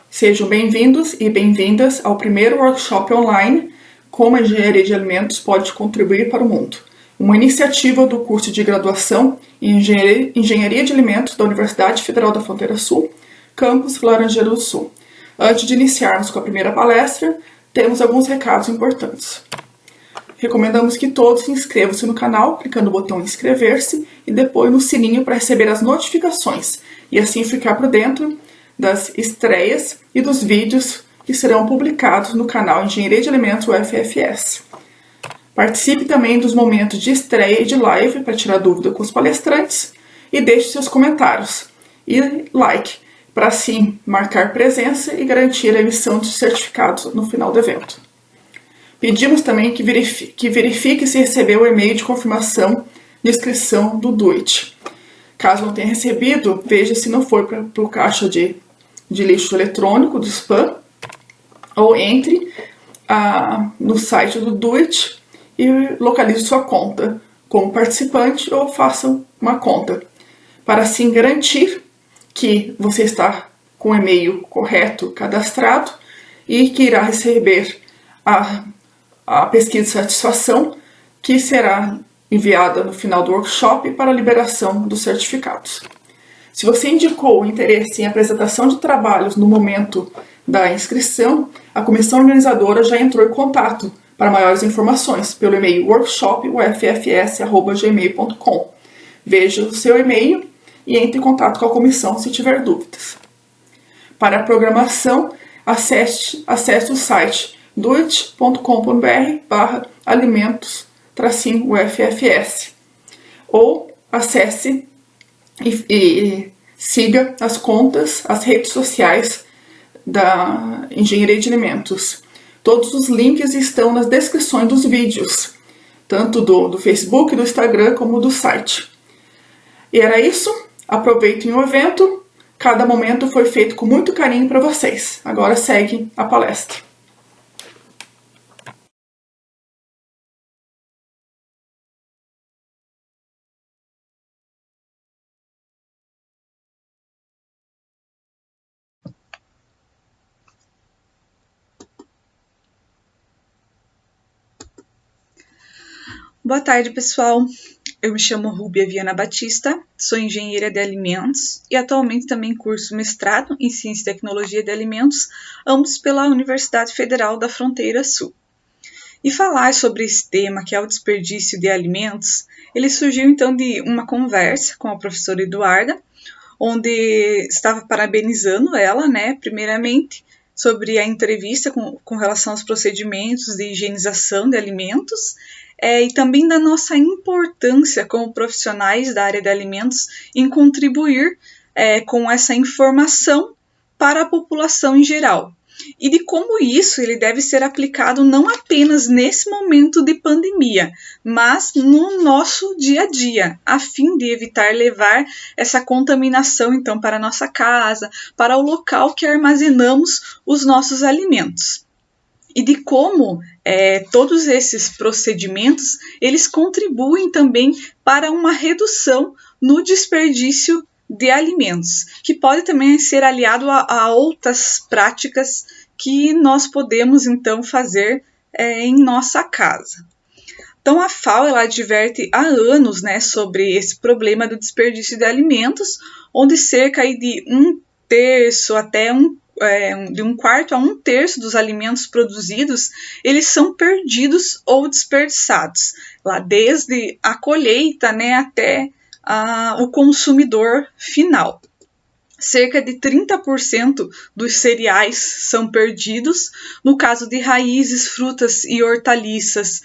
Sejam bem-vindos e bem-vindas ao primeiro workshop online Como a Engenharia de Alimentos pode contribuir para o mundo, uma iniciativa do curso de graduação em Engenharia de Alimentos da Universidade Federal da Fronteira Sul, campus Laranjeira do Sul. Antes de iniciarmos com a primeira palestra, temos alguns recados importantes. Recomendamos que todos se inscrevam-se no canal, clicando no botão inscrever-se e depois no sininho para receber as notificações e assim ficar por dentro das estreias e dos vídeos que serão publicados no canal Engenharia de Alimentos UFFS. Participe também dos momentos de estreia e de live para tirar dúvida com os palestrantes e deixe seus comentários e like para assim marcar presença e garantir a emissão de certificados no final do evento. Pedimos também que verifique se recebeu o e-mail de confirmação de inscrição do DoIT. Caso não tenha recebido, veja se não foi para o caixa de lixo eletrônico, do spam, ou entre no site do DoIT e localize sua conta como participante ou faça uma conta, para assim garantir que você está com o e-mail correto cadastrado e que irá receber a pesquisa de satisfação que será enviada no final do workshop para a liberação dos certificados. Se você indicou interesse em apresentação de trabalhos no momento da inscrição, a comissão organizadora já entrou em contato para maiores informações pelo e-mail workshop.uffs@gmail.com. Veja o seu e-mail e entre em contato com a comissão se tiver dúvidas. Para a programação, acesse o site doit.com.br/alimentos-uffs ou acesse e siga as contas, as redes sociais da Engenharia de Alimentos. Todos os links estão nas descrições dos vídeos, tanto do Facebook, do Instagram, como do site. E era isso. Aproveitem o evento. Cada momento foi feito com muito carinho para vocês. Agora segue a palestra. Boa tarde, pessoal. Eu me chamo Rúbia Viana Batista, sou engenheira de alimentos e atualmente também curso mestrado em Ciência e Tecnologia de Alimentos, ambos pela Universidade Federal da Fronteira Sul. E falar sobre esse tema, que é o desperdício de alimentos, ele surgiu então de uma conversa com a professora Eduarda, onde estava parabenizando ela, primeiramente, sobre a entrevista com relação aos procedimentos de higienização de alimentos, e também da nossa importância como profissionais da área de alimentos em contribuir com essa informação para a população em geral. E de como isso ele deve ser aplicado não apenas nesse momento de pandemia, mas no nosso dia a dia, a fim de evitar levar essa contaminação então para a nossa casa, para o local que armazenamos os nossos alimentos. E de como todos esses procedimentos, eles contribuem também para uma redução no desperdício de alimentos, que pode também ser aliado a outras práticas que nós podemos então fazer em nossa casa. Então a FAO ela adverte há anos sobre esse problema do desperdício de alimentos, onde cerca de um terço até de um quarto a um terço dos alimentos produzidos, eles são perdidos ou desperdiçados, lá desde a colheita até o consumidor final. Cerca de 30% dos cereais são perdidos. No caso de raízes, frutas e hortaliças,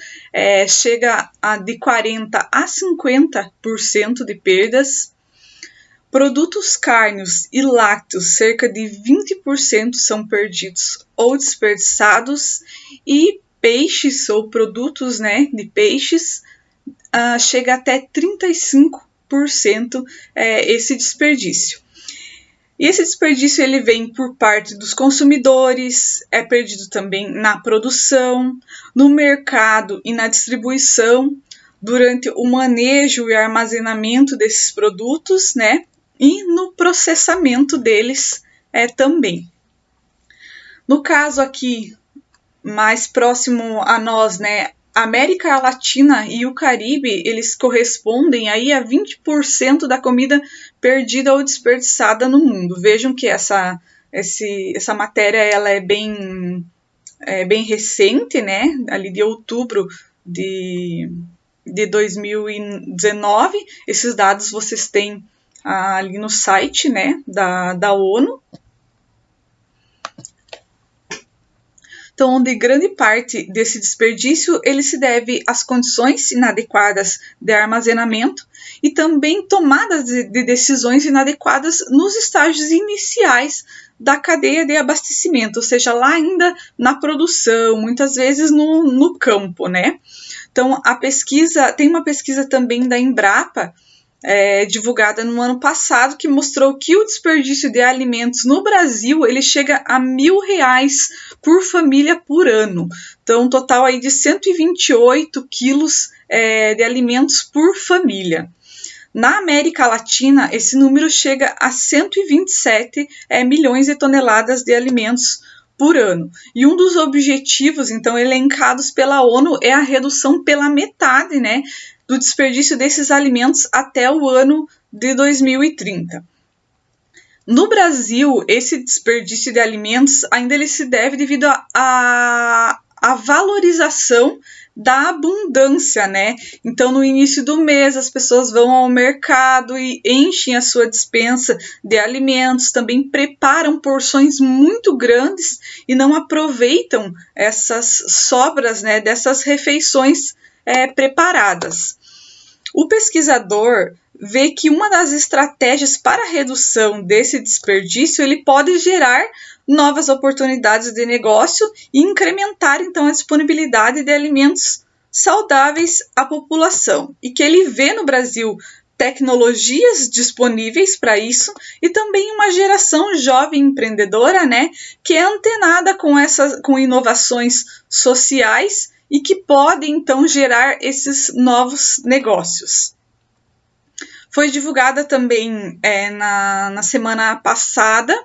chega a de 40% a 50% de perdas. Produtos cárneos e lácteos, cerca de 20% são perdidos ou desperdiçados. E peixes ou produtos de peixes, chega até 35% esse desperdício. E esse desperdício ele vem por parte dos consumidores, é perdido também na produção, no mercado e na distribuição, durante o manejo e armazenamento desses produtos, e no processamento deles também. No caso aqui, mais próximo a nós, né, a América Latina e o Caribe, eles correspondem aí a 20% da comida perdida ou desperdiçada no mundo. Vejam que essa matéria ela é bem recente, né, ali de outubro de 2019. Esses dados vocês têm ali no site, né, da ONU. Então, onde grande parte desse desperdício ele se deve às condições inadequadas de armazenamento e também tomadas de decisões inadequadas nos estágios iniciais da cadeia de abastecimento, ou seja, lá ainda na produção, muitas vezes no campo, né? Então, tem uma pesquisa também da Embrapa, divulgada no ano passado, que mostrou que o desperdício de alimentos no Brasil ele chega a R$1.000 por família por ano. Então, um total aí de 128 quilos de alimentos por família. Na América Latina, esse número chega a 127 milhões de toneladas de alimentos por ano. E um dos objetivos, então, elencados pela ONU é a redução pela metade, né, do desperdício desses alimentos até o ano de 2030. No Brasil, esse desperdício de alimentos ainda ele se deve devido à valorização da abundância, né? Então, no início do mês, as pessoas vão ao mercado e enchem a sua despensa de alimentos, também preparam porções muito grandes e não aproveitam essas sobras, né, dessas refeições preparadas. O pesquisador vê que uma das estratégias para a redução desse desperdício ele pode gerar novas oportunidades de negócio e incrementar, então, a disponibilidade de alimentos saudáveis à população. E que ele vê no Brasil tecnologias disponíveis para isso e também uma geração jovem empreendedora, né, que é antenada com inovações sociais e que pode, então, gerar esses novos negócios. Foi divulgada também na semana passada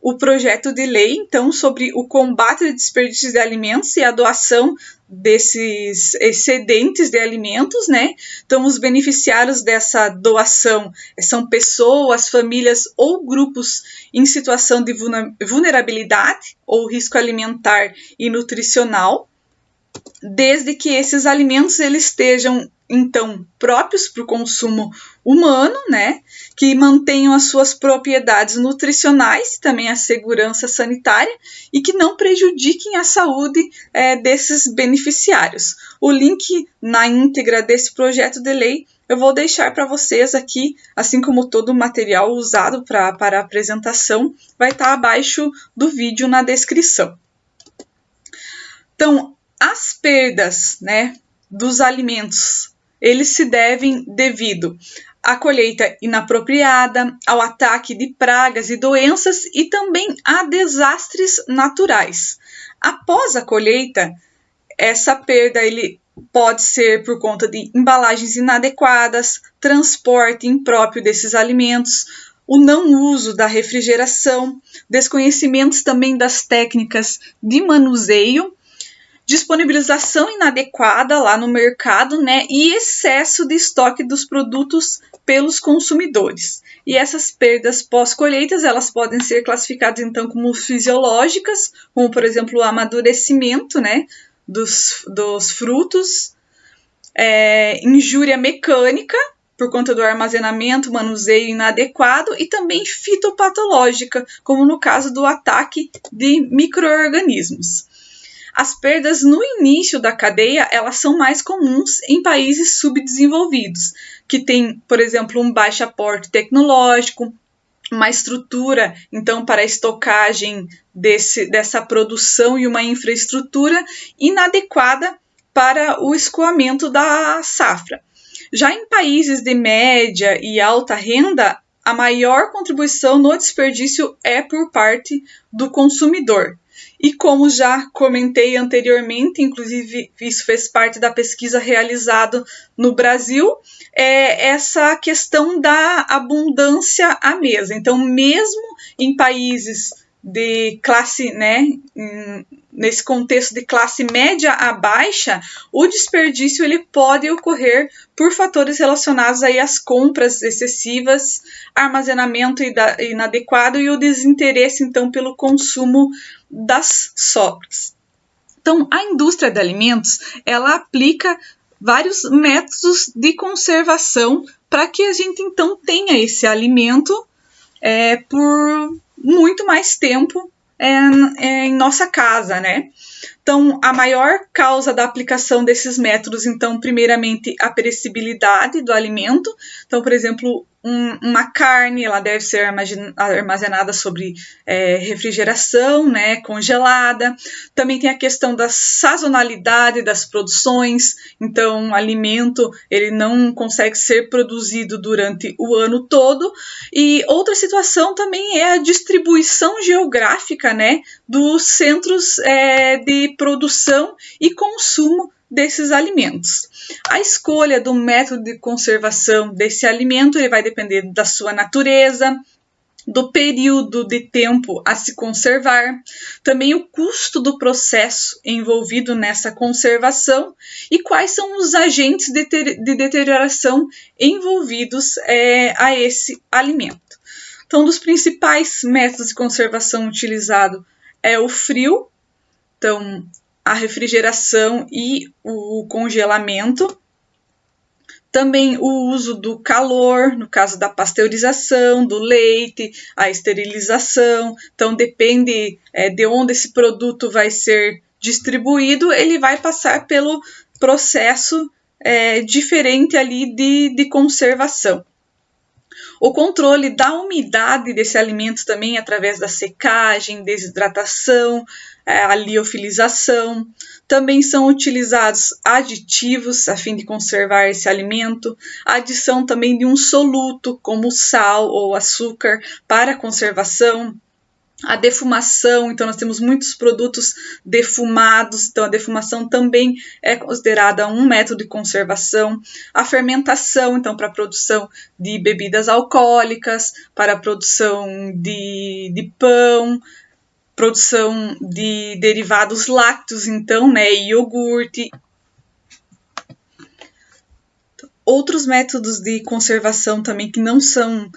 o projeto de lei, então, sobre o combate ao desperdício de alimentos e a doação desses excedentes de alimentos, né? Então, os beneficiários dessa doação são pessoas, famílias ou grupos em situação de vulnerabilidade ou risco alimentar e nutricional, desde que esses alimentos eles estejam, então, próprios para o consumo humano, né, que mantenham as suas propriedades nutricionais, também a segurança sanitária e que não prejudiquem a saúde desses beneficiários. O link na íntegra desse projeto de lei eu vou deixar para vocês aqui, assim como todo o material usado para a apresentação, vai estar abaixo do vídeo na descrição. Então, as perdas, né, dos alimentos, eles se devem devido à colheita inapropriada, ao ataque de pragas e doenças e também a desastres naturais. Após a colheita, essa perda ele pode ser por conta de embalagens inadequadas, transporte impróprio desses alimentos, o não uso da refrigeração, desconhecimentos também das técnicas de manuseio, disponibilização inadequada lá no mercado, né, e excesso de estoque dos produtos pelos consumidores. E essas perdas pós-colheitas, elas podem ser classificadas então como fisiológicas, como por exemplo o amadurecimento, né, dos frutos, injúria mecânica, por conta do armazenamento, manuseio inadequado, e também fitopatológica, como no caso do ataque de micro-organismos. As perdas no início da cadeia, elas são mais comuns em países subdesenvolvidos, que têm, por exemplo, um baixo aporte tecnológico, uma estrutura, então, para a estocagem dessa produção e uma infraestrutura inadequada para o escoamento da safra. Já em países de média e alta renda, a maior contribuição no desperdício é por parte do consumidor. E como já comentei anteriormente, inclusive isso fez parte da pesquisa realizada no Brasil, essa questão da abundância à mesa. Então, mesmo em países de classe, né, nesse contexto de classe média a baixa, o desperdício ele pode ocorrer por fatores relacionados aí às compras excessivas, armazenamento inadequado e o desinteresse, então, pelo consumo das sobras. Então, a indústria de alimentos, ela aplica vários métodos de conservação para que a gente, então, tenha esse alimento por muito mais tempo em nossa casa, né? Então, a maior causa da aplicação desses métodos, então, primeiramente, a perecibilidade do alimento. Então, por exemplo, uma carne, ela deve ser armazenada sobre refrigeração, né, congelada. Também tem a questão da sazonalidade das produções. Então, o alimento, ele não consegue ser produzido durante o ano todo. E outra situação também é a distribuição geográfica, né, dos centros de produção e consumo desses alimentos. A escolha do método de conservação desse alimento ele vai depender da sua natureza, do período de tempo a se conservar, também o custo do processo envolvido nessa conservação e quais são os agentes de deterioração envolvidos a esse alimento. Então, um dos principais métodos de conservação utilizado é o frio, então a refrigeração e o congelamento. Também o uso do calor, no caso da pasteurização, do leite, a esterilização. Então, depende de onde esse produto vai ser distribuído, ele vai passar pelo processo diferente ali de conservação. O controle da umidade desse alimento também através da secagem, desidratação, a liofilização. Também são utilizados aditivos a fim de conservar esse alimento, a adição também de um soluto, como sal ou açúcar, para a conservação. A defumação, então nós temos muitos produtos defumados, então a defumação também é considerada um método de conservação. A fermentação, então para a produção de bebidas alcoólicas, para a produção de pão, produção de derivados lácteos, então, né, iogurte. Outros métodos de conservação também que não são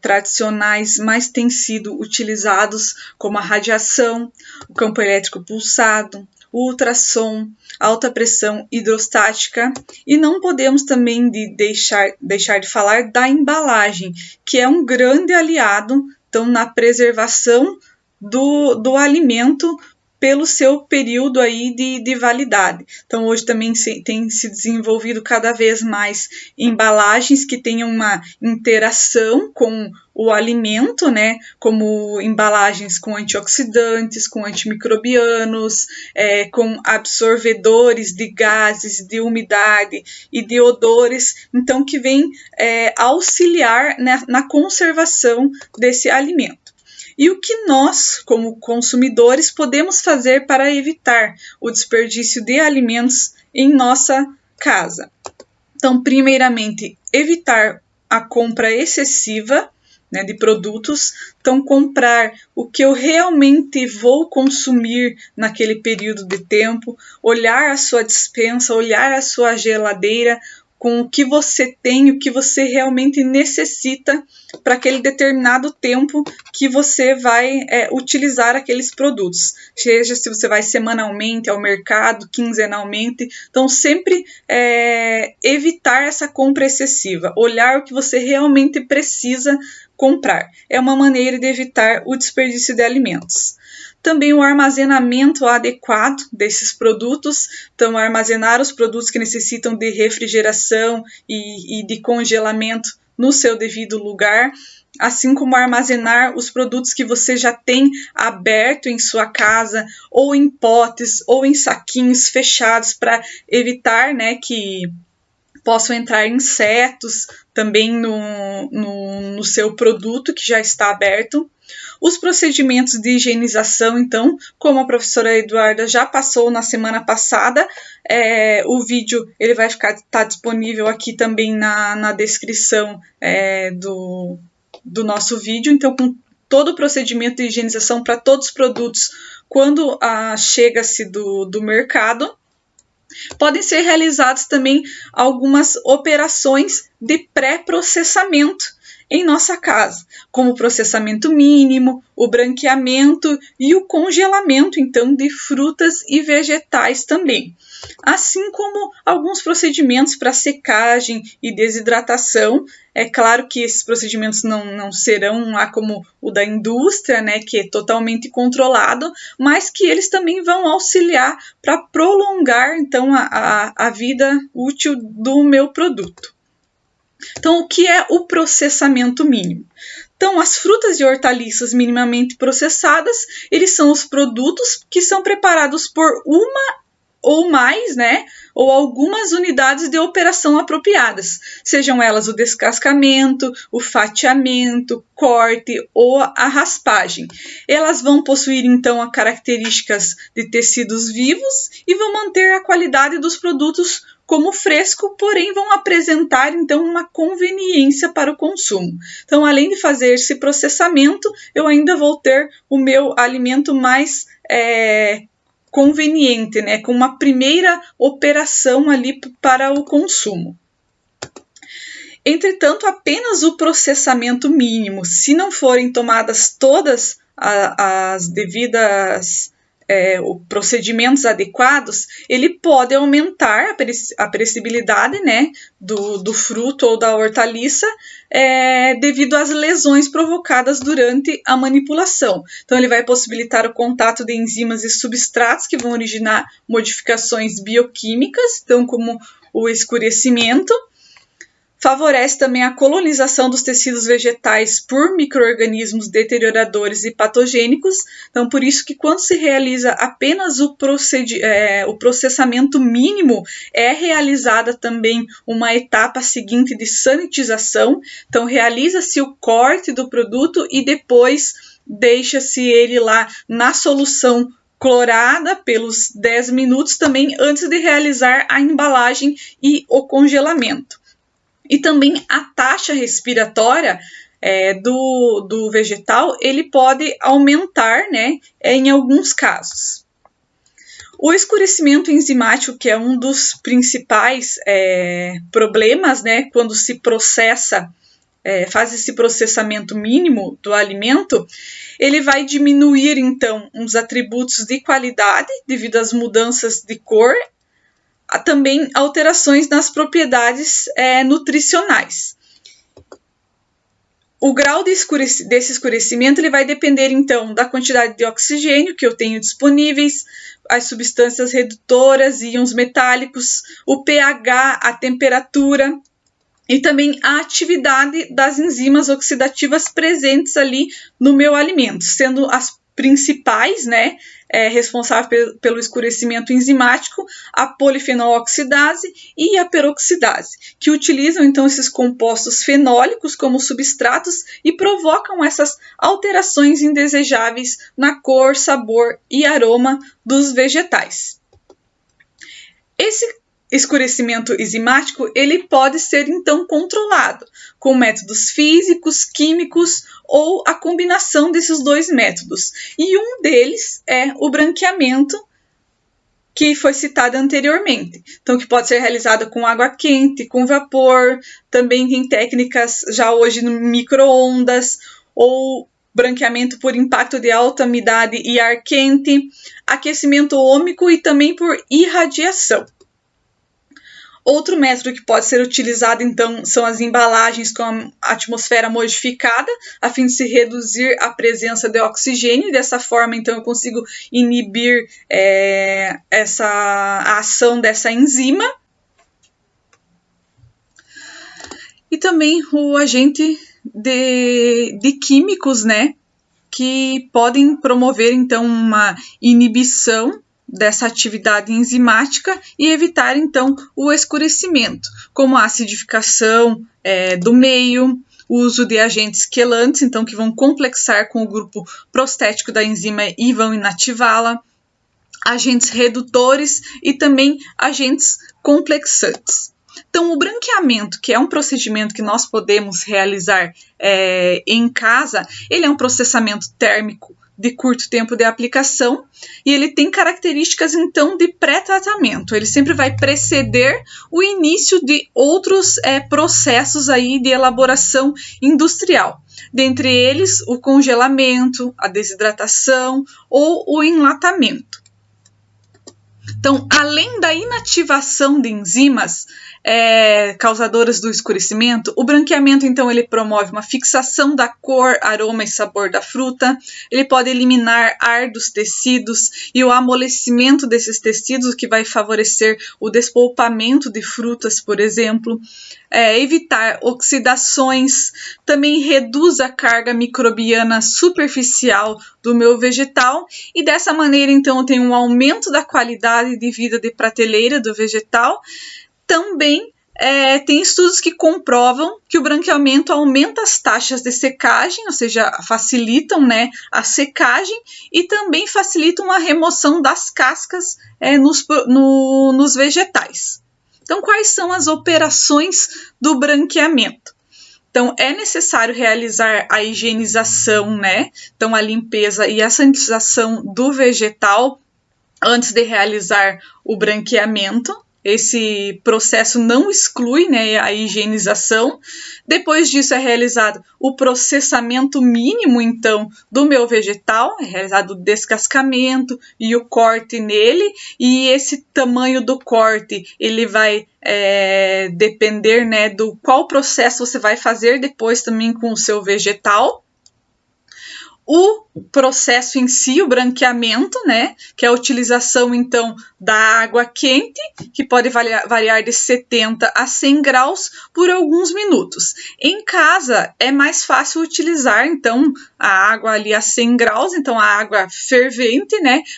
tradicionais, mas têm sido utilizados, como a radiação, o campo elétrico pulsado, o ultrassom, alta pressão hidrostática, e não podemos também deixar de falar da embalagem, que é um grande aliado então, na preservação do alimento pelo seu período aí de validade. Então, hoje também tem se desenvolvido cada vez mais embalagens que tenham uma interação com o alimento, né? Como embalagens com antioxidantes, com antimicrobianos, com absorvedores de gases, de umidade e de odores, então que vem auxiliar na conservação desse alimento. E o que nós, como consumidores, podemos fazer para evitar o desperdício de alimentos em nossa casa? Então, primeiramente, evitar a compra excessiva, né, de produtos. Então, comprar o que eu realmente vou consumir naquele período de tempo, olhar a sua despensa, olhar a sua geladeira, com o que você tem, o que você realmente necessita para aquele determinado tempo que você vai utilizar aqueles produtos. Seja se você vai semanalmente ao mercado, quinzenalmente. Então, sempre evitar essa compra excessiva. Olhar o que você realmente precisa comprar. É uma maneira de evitar o desperdício de alimentos. Também o armazenamento adequado desses produtos, então armazenar os produtos que necessitam de refrigeração e de congelamento no seu devido lugar, assim como armazenar os produtos que você já tem aberto em sua casa, ou em potes, ou em saquinhos fechados, para evitar, né, que possam entrar insetos também no seu produto que já está aberto. Os procedimentos de higienização, então, como a professora Eduarda já passou na semana passada, o vídeo ele vai estar disponível aqui também na descrição do nosso vídeo. Então, com todo o procedimento de higienização para todos os produtos quando chega-se do mercado. Podem ser realizadas também algumas operações de pré-processamento em nossa casa, como o processamento mínimo, o branqueamento e o congelamento, então, de frutas e vegetais também. Assim como alguns procedimentos para secagem e desidratação. É claro que esses procedimentos não serão lá como o da indústria, né, que é totalmente controlado, mas que eles também vão auxiliar para prolongar, então, a vida útil do meu produto. Então, o que é o processamento mínimo? Então, as frutas e hortaliças minimamente processadas, eles são os produtos que são preparados por uma ou mais, né, ou algumas unidades de operação apropriadas, sejam elas o descascamento, o fatiamento, corte ou a raspagem. Elas vão possuir, então, as características de tecidos vivos e vão manter a qualidade dos produtos como fresco, porém vão apresentar, então, uma conveniência para o consumo. Então, além de fazer esse processamento, eu ainda vou ter o meu alimento mais conveniente, né, com uma primeira operação ali para o consumo. Entretanto, apenas o processamento mínimo, se não forem tomadas todas as devidas procedimentos adequados, ele pode aumentar a perecibilidade, né, do fruto ou da hortaliça devido às lesões provocadas durante a manipulação. Então, ele vai possibilitar o contato de enzimas e substratos que vão originar modificações bioquímicas, então, como o escurecimento. Favorece também a colonização dos tecidos vegetais por micro-organismos deterioradores e patogênicos. Então, por isso que quando se realiza apenas o processamento mínimo, é realizada também uma etapa seguinte de sanitização. Então, realiza-se o corte do produto e depois deixa-se ele lá na solução clorada pelos 10 minutos também antes de realizar a embalagem e o congelamento. E também a taxa respiratória do vegetal, ele pode aumentar, né, em alguns casos. O escurecimento enzimático, que é um dos principais problemas, né, quando se processa, faz esse processamento mínimo do alimento, ele vai diminuir, então, os atributos de qualidade devido às mudanças de cor, há também alterações nas propriedades nutricionais. O grau desse escurecimento ele vai depender, então, da quantidade de oxigênio que eu tenho disponíveis, as substâncias redutoras, íons metálicos, o pH, a temperatura e também a atividade das enzimas oxidativas presentes ali no meu alimento, sendo as principais, né, responsáveis pelo escurecimento enzimático, a polifenol oxidase e a peroxidase, que utilizam então esses compostos fenólicos como substratos e provocam essas alterações indesejáveis na cor, sabor e aroma dos vegetais. Esse escurecimento enzimático ele pode ser então controlado com métodos físicos, químicos ou a combinação desses dois métodos. E um deles é o branqueamento, que foi citado anteriormente. Então, que pode ser realizado com água quente, com vapor, também tem técnicas já hoje no micro-ondas ou branqueamento por impacto de alta umidade e ar quente, aquecimento ômico e também por irradiação. Outro método que pode ser utilizado, então, são as embalagens com a atmosfera modificada, a fim de se reduzir a presença de oxigênio. Dessa forma, então, eu consigo inibir a ação dessa enzima. E também o agente de químicos, né, que podem promover, então, uma inibição dessa atividade enzimática e evitar, então, o escurecimento, como a acidificação do meio, o uso de agentes quelantes, então, que vão complexar com o grupo prostético da enzima e vão inativá-la, agentes redutores e também agentes complexantes. Então, o branqueamento, que é um procedimento que nós podemos realizar em casa, ele é um processamento térmico de curto tempo de aplicação e ele tem características, então, de pré-tratamento. Ele sempre vai preceder o início de outros processos aí de elaboração industrial. Dentre eles, o congelamento, a desidratação ou o enlatamento. Então, além da inativação de enzimas causadoras do escurecimento, o branqueamento, então, ele promove uma fixação da cor, aroma e sabor da fruta, ele pode eliminar ar dos tecidos e o amolecimento desses tecidos, o que vai favorecer o despolpamento de frutas, por exemplo, evitar oxidações, também reduz a carga microbiana superficial do meu vegetal e dessa maneira, então, eu tenho um aumento da qualidade de vida de prateleira do vegetal. Também tem estudos que comprovam que o branqueamento aumenta as taxas de secagem, ou seja, facilitam a secagem e também facilitam a remoção das cascas nos vegetais. Então, quais são as operações do branqueamento? Então, é necessário realizar a higienização, Então, a limpeza e a sanitização do vegetal antes de realizar o branqueamento. Esse processo não exclui a higienização. Depois disso é realizado o processamento mínimo, então, do meu vegetal. É realizado o descascamento e o corte nele. E esse tamanho do corte, ele vai depender do qual processo você vai fazer depois também com o seu vegetal. O processo em si, o branqueamento, que é a utilização, então, da água quente, que pode variar de 70 a 100 graus por alguns minutos. Em casa, é mais fácil utilizar, então, a água ali a 100 graus, então, a água fervente,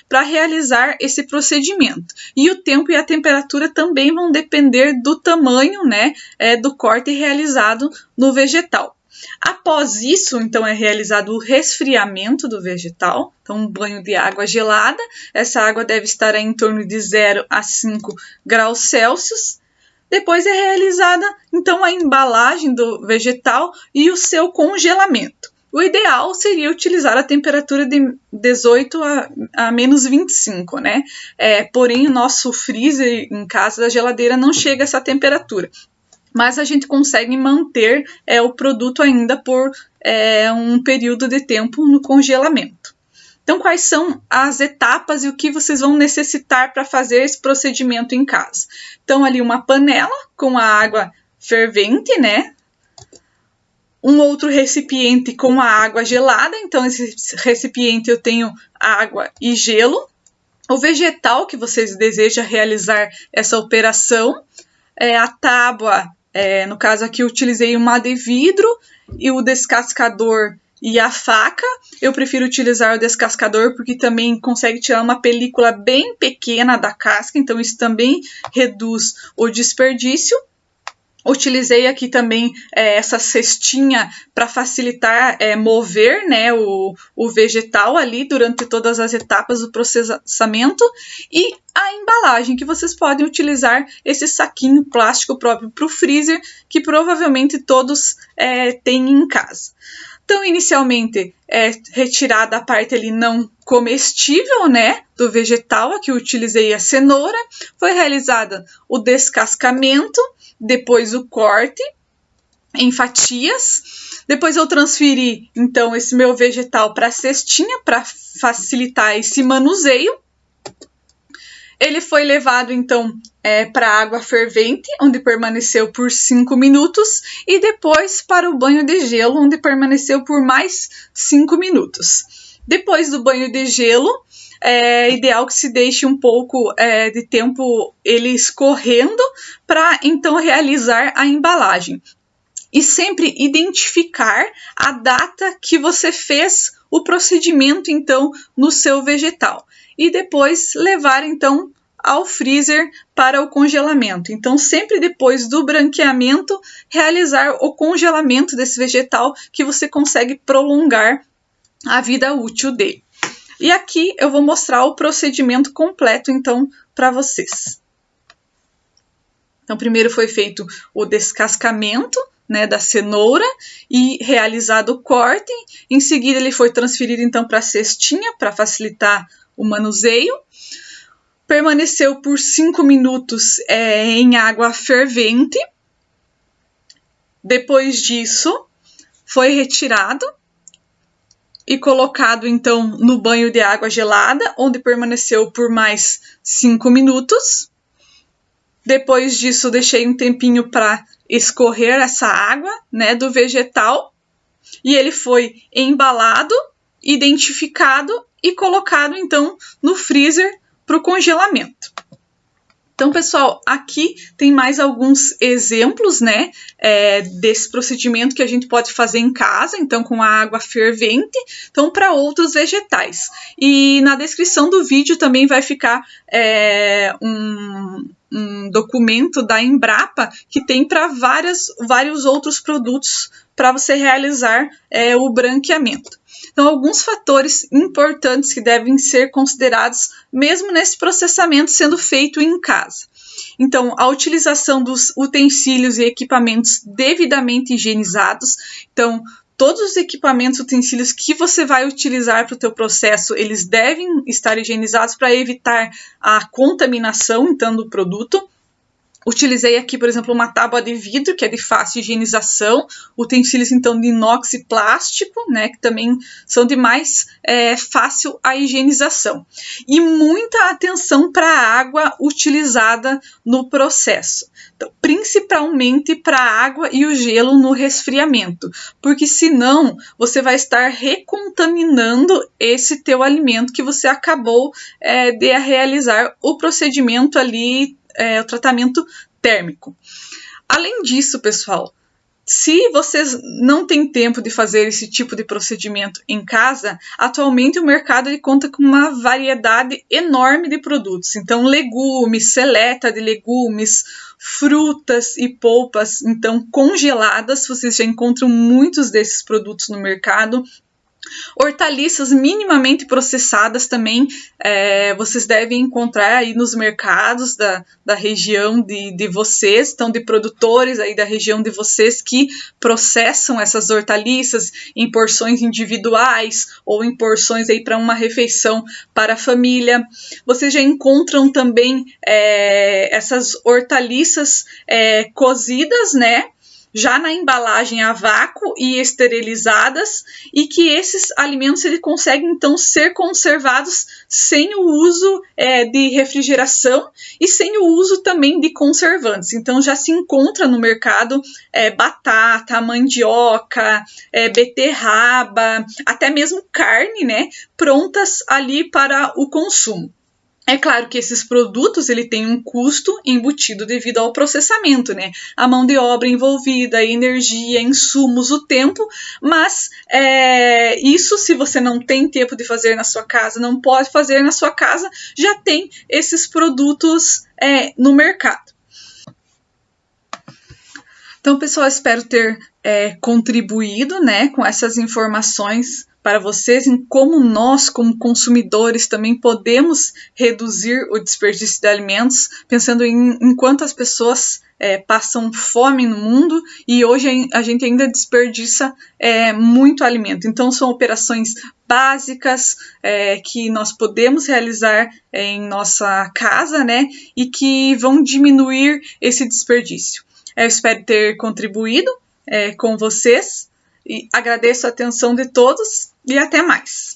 para realizar esse procedimento. E o tempo e a temperatura também vão depender do tamanho, do corte realizado no vegetal. Após isso, então, é realizado o resfriamento do vegetal, então um banho de água gelada. Essa água deve estar em torno de 0 a 5 graus Celsius. Depois é realizada, então, a embalagem do vegetal e o seu congelamento. O ideal seria utilizar a temperatura de 18 a menos 25, porém, o nosso freezer em casa da geladeira não chega a essa temperatura. Mas a gente consegue manter o produto ainda por um período de tempo no congelamento. Então, quais são as etapas e o que vocês vão necessitar para fazer esse procedimento em casa? Então, ali uma panela com a água fervente, Um outro recipiente com a água gelada. Então, esse recipiente eu tenho água e gelo. O vegetal que vocês desejam realizar essa operação. A tábua. No caso aqui eu utilizei uma de vidro e o descascador e a faca. Eu prefiro utilizar o descascador porque também consegue tirar uma película bem pequena da casca, então isso também reduz o desperdício. Utilizei aqui também essa cestinha para facilitar mover o vegetal ali durante todas as etapas do processamento. E a embalagem, que vocês podem utilizar esse saquinho plástico próprio para o freezer, que provavelmente todos têm em casa. Então, inicialmente, é retirada a parte ali não comestível, do vegetal. Aqui eu utilizei a cenoura. Foi realizado o descascamento, depois o corte em fatias. Depois eu transferi, então, esse meu vegetal para a cestinha para facilitar esse manuseio. Ele foi levado, então, para a água fervente, onde permaneceu por 5 minutos, e depois para o banho de gelo, onde permaneceu por mais 5 minutos. Depois do banho de gelo, é ideal que se deixe um pouco de tempo ele escorrendo para, então, realizar a embalagem. E sempre identificar a data que você fez o procedimento, então, no seu vegetal. E depois levar, então, ao freezer para o congelamento. Então, sempre depois do branqueamento, realizar o congelamento desse vegetal, que você consegue prolongar a vida útil dele. E aqui eu vou mostrar o procedimento completo, então, para vocês. Então, primeiro foi feito o descascamento, né, da cenoura e realizado o corte. Em seguida, ele foi transferido então para a cestinha para facilitar o manuseio. Permaneceu por 5 minutos em água fervente. Depois disso, foi retirado e colocado então no banho de água gelada, onde permaneceu por mais 5 minutos. Depois disso, deixei um tempinho para escorrer essa água, né, do vegetal, e ele foi embalado, identificado e colocado então no freezer para o congelamento. Então, pessoal, aqui tem mais alguns exemplos, né, desse procedimento que a gente pode fazer em casa, então com a água fervente, então para outros vegetais. E na descrição do vídeo também vai ficar um documento da Embrapa que tem para vários outros produtos para você realizar o branqueamento. Então, alguns fatores importantes que devem ser considerados mesmo nesse processamento sendo feito em casa. Então, a utilização dos utensílios e equipamentos devidamente higienizados. Então, todos os equipamentos, utensílios que você vai utilizar para o teu processo, eles devem estar higienizados para evitar a contaminação, então, do produto. Utilizei aqui, por exemplo, uma tábua de vidro, que é de fácil higienização, utensílios, então, de inox e plástico, né, que também são de mais fácil a higienização. E muita atenção para a água utilizada no processo. Então, principalmente para a água e o gelo no resfriamento, porque senão você vai estar recontaminando esse teu alimento que você acabou de realizar o procedimento ali, o tratamento térmico. Além disso, pessoal, se vocês não têm tempo de fazer esse tipo de procedimento em casa, atualmente o mercado ele conta com uma variedade enorme de produtos. Então, legumes, seleta de legumes, frutas e polpas, então congeladas, vocês já encontram muitos desses produtos no mercado. Hortaliças minimamente processadas também vocês devem encontrar aí nos mercados da região de vocês, então de produtores aí da região de vocês que processam essas hortaliças em porções individuais ou em porções aí para uma refeição para a família. Vocês já encontram também essas hortaliças cozidas, né? Já na embalagem a vácuo e esterilizadas, e que esses alimentos eles conseguem então ser conservados sem o uso de refrigeração e sem o uso também de conservantes. Então já se encontra no mercado batata, mandioca, beterraba, até mesmo carne, né, prontas ali para o consumo. É claro que esses produtos ele têm um custo embutido devido ao processamento, né? A mão de obra envolvida, a energia, insumos, o tempo, mas isso se você não tem tempo de fazer na sua casa, não pode fazer na sua casa, já tem esses produtos no mercado. Então, pessoal, espero ter contribuído, né, com essas informações para vocês em como nós, como consumidores, também podemos reduzir o desperdício de alimentos, pensando em quantas pessoas passam fome no mundo e hoje a gente ainda desperdiça muito alimento. Então, são operações básicas que nós podemos realizar em nossa casa, né, e que vão diminuir esse desperdício. Eu espero ter contribuído com vocês e agradeço a atenção de todos e até mais.